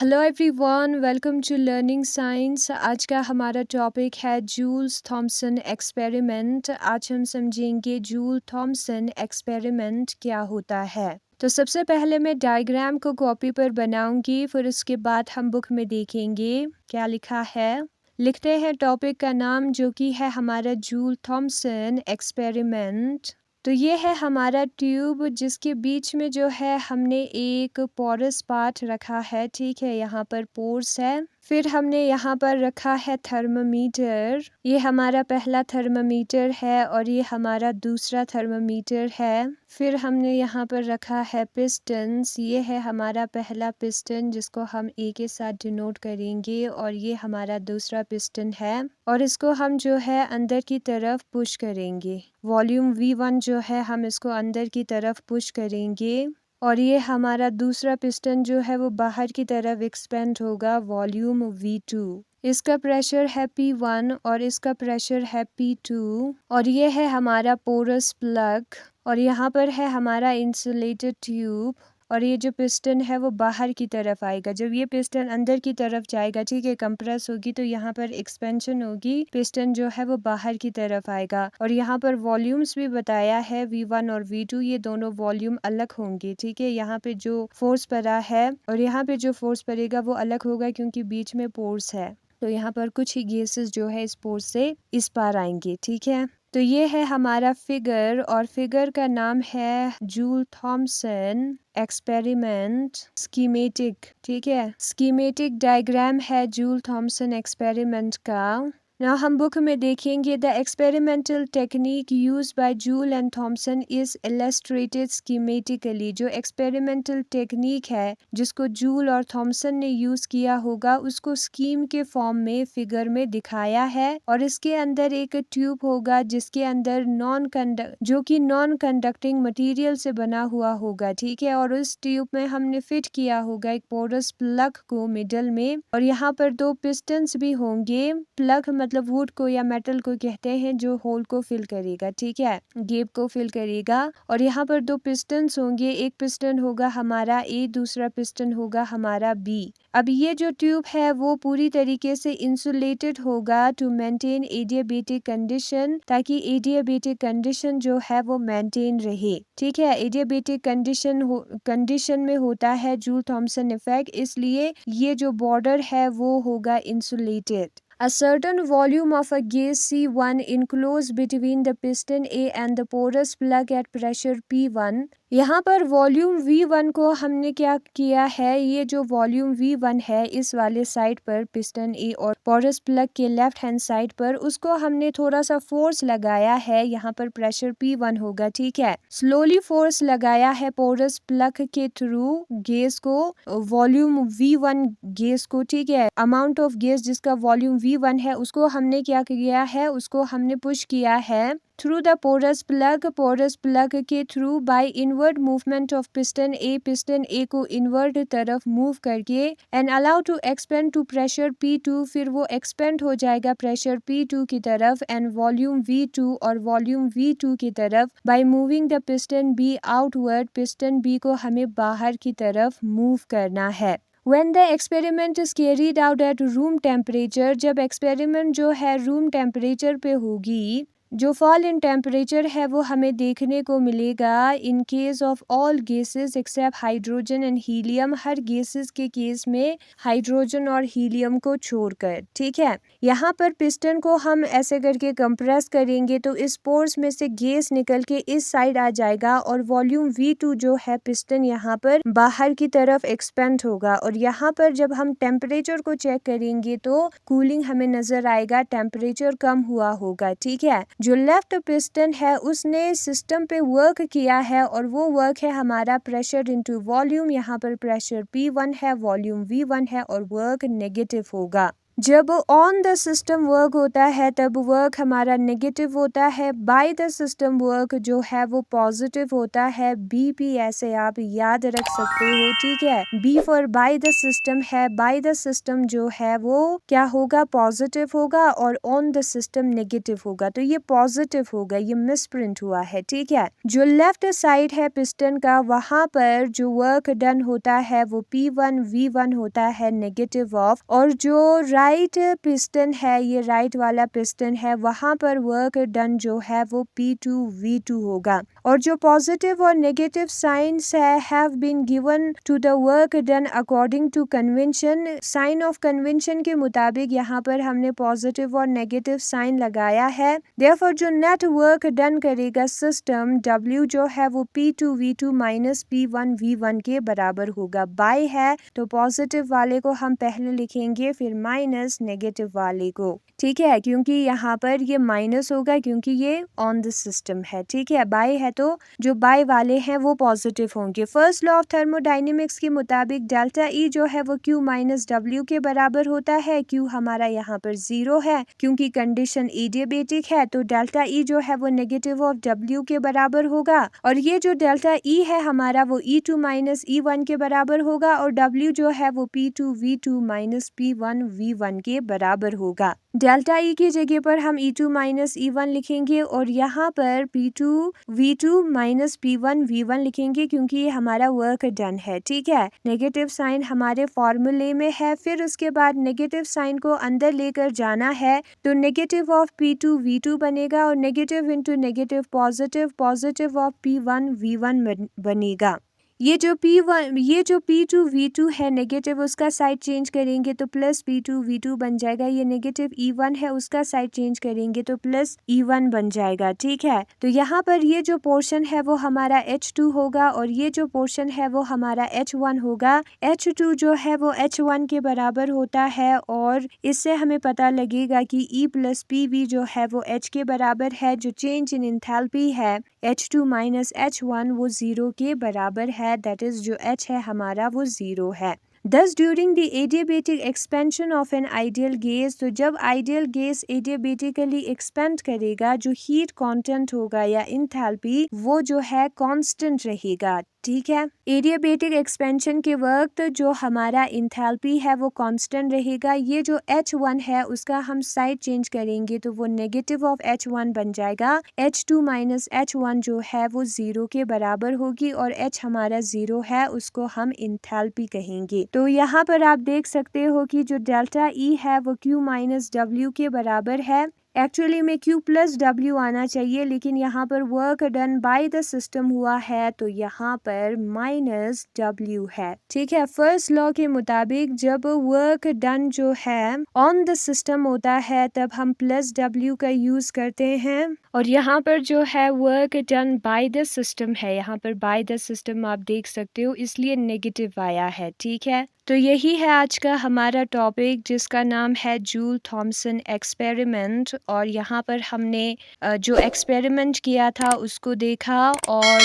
Hello everyone, welcome to learning science. आज का हमारा टॉपिक है जूल्स थॉमसन एक्सपेरिमेंट। आज हम समझेंगे जूल थॉमसन एक्सपेरिमेंट क्या होता है। तो सबसे पहले मैं डायग्राम को कॉपी पर बनाऊंगी, फिर उसके बाद हम बुक में देखेंगे क्या लिखा है। लिखते हैं टॉपिक का नाम जो कि है हमारा जूल थॉमसन एक्सपेरिमेंट। तो ये है हमारा ट्यूब जिसके बीच में जो है हमने एक पोरस पार्ट रखा है। ठीक है, यहाँ पर पोर्स है। फिर हमने यहाँ पर रखा है थर्मामीटर। ये हमारा पहला थर्मामीटर है और ये हमारा दूसरा थर्मामीटर है। फिर हमने यहाँ पर रखा है पिस्टन्स। ये है हमारा पहला पिस्टन जिसको हम ए के साथ डिनोट करेंगे और ये हमारा दूसरा पिस्टन है और इसको हम जो है अंदर की तरफ पुश करेंगे। वॉल्यूम V1 जो है हम इसको अंदर की तरफ पुश करेंगे और ये हमारा दूसरा पिस्टन जो है वो बाहर की तरफ एक्सपेंड होगा, वॉल्यूम V2। इसका प्रेशर है P1 और इसका प्रेशर है P2 और ये है हमारा पोरस प्लग और यहाँ पर है हमारा इंसुलेटेड ट्यूब और ये जो पिस्टन है वो बाहर की तरफ आएगा। जब ये पिस्टन अंदर की तरफ जाएगा, ठीक है, कंप्रेस होगी तो यहाँ पर एक्सपेंशन होगी, पिस्टन जो है वो बाहर की तरफ आएगा। और यहाँ पर वॉल्यूम्स भी बताया है V1 और V2, ये दोनों वॉल्यूम अलग होंगे। ठीक है, यहाँ पे जो फोर्स पड़ा है और यहाँ पे जो फोर्स पड़ेगा वो अलग होगा क्योंकि बीच में पोर्स है। तो यहाँ पर कुछ ही गैसेस जो है इस पोर्स से इस पार आएंगे। ठीक है, तो ये है हमारा फिगर और फिगर का नाम है जूल थॉमसन एक्सपेरिमेंट स्कीमेटिक। ठीक है, स्कीमेटिक डायग्राम है जूल थॉमसन एक्सपेरिमेंट का। ना हम बुक में देखेंगे the experimental technique use by Joule and Thomson is illustrated schematically. जो एक्सपेरिमेंटल टेक्निक है जिसको जूल और थॉमसन ने यूज किया होगा उसको स्कीम के फॉर्म में फिगर में दिखाया है और इसके अंदर एक ट्यूब होगा जिसके अंदर जो कि नॉन कंडक्टिंग मटेरियल से बना हुआ होगा। ठीक है, और उस ट्यूब में हमने फिट किया होगा एक पोरस प्लग को मिडल में और यहाँ पर दो पिस्टन्स भी होंगे। प्लग मतलब वुड को या मेटल को कहते हैं जो होल को फिल करेगा। ठीक है, गैप को फिल करेगा और यहाँ पर दो पिस्टन्स होंगे। एक पिस्टन होगा हमारा ए, दूसरा पिस्टन होगा हमारा बी। अब ये जो ट्यूब है वो पूरी तरीके से इंसुलेटेड होगा टू मेंटेन एडियाबेटिक कंडीशन, ताकि एडियाबेटिक कंडीशन जो है वो मेंटेन रहे। ठीक है, एडियाबेटिक कंडीशन में होता है जूल थॉमसन इफेक्ट, इसलिए ये जो बॉर्डर है वो होगा insulated. A certain volume of a gas C1 enclosed between the piston A and the porous plug at pressure P1। यहाँ पर वॉल्यूम V1 को हमने क्या किया है, ये जो वॉल्यूम V1 है इस वाले साइड पर पिस्टन ए और पोरस प्लग के लेफ्ट हैंड साइड पर, उसको हमने थोड़ा सा फोर्स लगाया है। यहाँ पर प्रेशर P1 होगा। ठीक है, स्लोली फोर्स लगाया है पोरस प्लग के थ्रू गैस को, वॉल्यूम V1 गैस को। ठीक है, अमाउंट ऑफ गैस जिसका वॉल्यूम V1 है उसको हमने क्या किया है, उसको हमने पुश किया है थ्रू द पोरस प्लग के through by inward movement of piston A को इनवर्ड तरफ मूव करके and allow to expand to pressure P2। फिर वो एक्सपेंड हो जाएगा प्रेशर P2 की तरफ एंड वॉल्यूम V2 और वॉल्यूम V2 की तरफ by moving the piston B outward. Piston B को हमें बाहर की तरफ मूव करना है। When the experiment is carried out at room temperature, जब एक्सपेरिमेंट जो है रूम टेम्परेचर पे होगी, जो फॉल इन टेम्परेचर है वो हमें देखने को मिलेगा in case of all gases except hydrogen and helium, हर गैसेस के केस में हाइड्रोजन और हीलियम को छोड़कर। ठीक है, यहाँ पर पिस्टन को हम ऐसे करके कंप्रेस करेंगे तो इस पोर्स में से गैस निकल के इस साइड आ जाएगा और वॉल्यूम V2 जो है पिस्टन यहाँ पर बाहर की तरफ एक्सपेंड होगा और यहाँ पर जब हम टेम्परेचर को चेक करेंगे तो कूलिंग हमें नजर आएगा, टेम्परेचर कम हुआ होगा। ठीक है, जो लेफ्ट पिस्टन है उसने सिस्टम पे वर्क किया है और वो वर्क है हमारा प्रेशर इनटू वॉल्यूम। यहाँ पर प्रेशर P1 है, वॉल्यूम V1 है और वर्क नेगेटिव होगा। जब ऑन द सिस्टम वर्क होता है तब वर्क हमारा नेगेटिव होता है, बाय द सिस्टम वर्क जो है वो पॉजिटिव होता है। बीपी ऐसे आप याद रख सकते हो, ठीक है। B for by the system है, बाय द सिस्टम जो है वो क्या होगा, पॉजिटिव होगा, और ऑन द सिस्टम नेगेटिव होगा, तो ये पॉजिटिव होगा, ये मिसप्रिंट हुआ है, ठीक है। जो लेफ्ट साइड है पिस्टन का, वहां पर जो वर्क डन होता है वो P1 V1 होता है नेगेटिव ऑफ, और जो राइट पिस्टन है, ये राइट वाला पिस्टन है, वहां पर वर्क डन जो है वो P2 V2 होगा। और जो पॉजिटिव और नेगेटिव साइंस है have been given to the work done according to convention. Sign of convention के मुताबिक यहाँ पर हमने पॉजिटिव और नेगेटिव साइन लगाया है। देयरफॉर जो नेट वर्क डन करेगा सिस्टम W जो है वो P2 V2 minus P1 V1 के बराबर होगा। बाय है तो पॉजिटिव वाले को हम पहले लिखेंगे, फिर माइनस नेगेटिव वाले को, ठीक है, क्योंकि यहाँ पर ये माइनस होगा क्योंकि ये ऑन द सिस्टम है, ठीक है। बाय है तो जो बाय वाले हैं वो पॉजिटिव होंगे। फर्स्ट लॉ ऑफ थर्मोडाइनेमिक्स के मुताबिक डेल्टा ई जो है वो Q माइनस W के बराबर होता है। Q हमारा यहाँ पर 0 है क्योंकि कंडीशन एडियाबेटिक है, तो डेल्टा ई जो है वो नेगेटिव ऑफ W के बराबर होगा। और ये जो डेल्टा ई है हमारा वो E2 माइनस E1 के बराबर होगा, और W जो है वो P2 V2 minus P1 V1 के बराबर होगा। डेल्टा ई की जगह पर हम E2 माइनस E1 लिखेंगे, और यहाँ पर P2 V2 minus P1 V1 लिखेंगे क्योंकि ये हमारा वर्क डन है, ठीक है। नेगेटिव साइन हमारे फॉर्मूले में है, फिर उसके बाद नेगेटिव साइन को अंदर लेकर जाना है, तो नेगेटिव ऑफ P2 V2 बनेगा, और negative into negative positive, positive of P1 V1 बनेगा। ये जो P2 V2 है नेगेटिव, उसका साइड चेंज करेंगे तो प्लस P2 V2 बन जाएगा। ये नेगेटिव E1 है, उसका साइड चेंज करेंगे तो प्लस E1 बन जाएगा, ठीक है। तो यहाँ पर ये जो पोर्शन है वो हमारा H2 होगा, और ये जो पोर्शन है वो हमारा H1 होगा। H2 जो है वो H1 के बराबर होता है, और इससे हमें पता लगेगा कि E प्लस PV जो है वो H के बराबर है। जो चेंज इन एंथैल्पी है H2 माइनस H1 वो 0 के बराबर है, दैट इज जो H है हमारा वो 0 है। Thus during the adiabatic expansion of an ideal gas, तो जब आइडियल गैस एडियाबेटिकली एक्सपेंड करेगा, जो हीट कंटेंट होगा या इंथैल्पी वो जो है कांस्टेंट रहेगा, ठीक है। एडियाबेटिक एक्सपेंशन के वक्त जो हमारा इंथैल्पी है वो कांस्टेंट रहेगा। ये जो H1 है उसका हम साइड चेंज करेंगे तो वो नेगेटिव ऑफ H1 बन जाएगा। H2 माइनस H1 जो है वो 0 के बराबर होगी, और H हमारा 0 है, उसको हम इंथैल्पी कहेंगे। तो यहाँ पर आप देख सकते हो कि जो डेल्टा E है वो Q माइनस W के बराबर है। एक्चुअली में Q प्लस W आना चाहिए, लेकिन यहाँ पर work done by the system हुआ है तो यहाँ पर माइनस W है, ठीक है। फर्स्ट लॉ के मुताबिक जब वर्क डन जो है ऑन द सिस्टम होता है तब हम प्लस W का यूज करते हैं, और यहाँ पर जो है work done by the system है, यहाँ पर बाय द सिस्टम आप देख सकते हो इसलिए नेगेटिव आया है, ठीक है। तो यही है आज का हमारा टॉपिक जिसका नाम है जूल थॉमसन एक्सपेरिमेंट, और यहाँ पर हमने जो एक्सपेरिमेंट किया था उसको देखा, और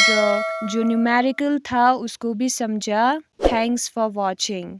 जो न्यूमेरिकल था उसको भी समझा। Thanks for watching.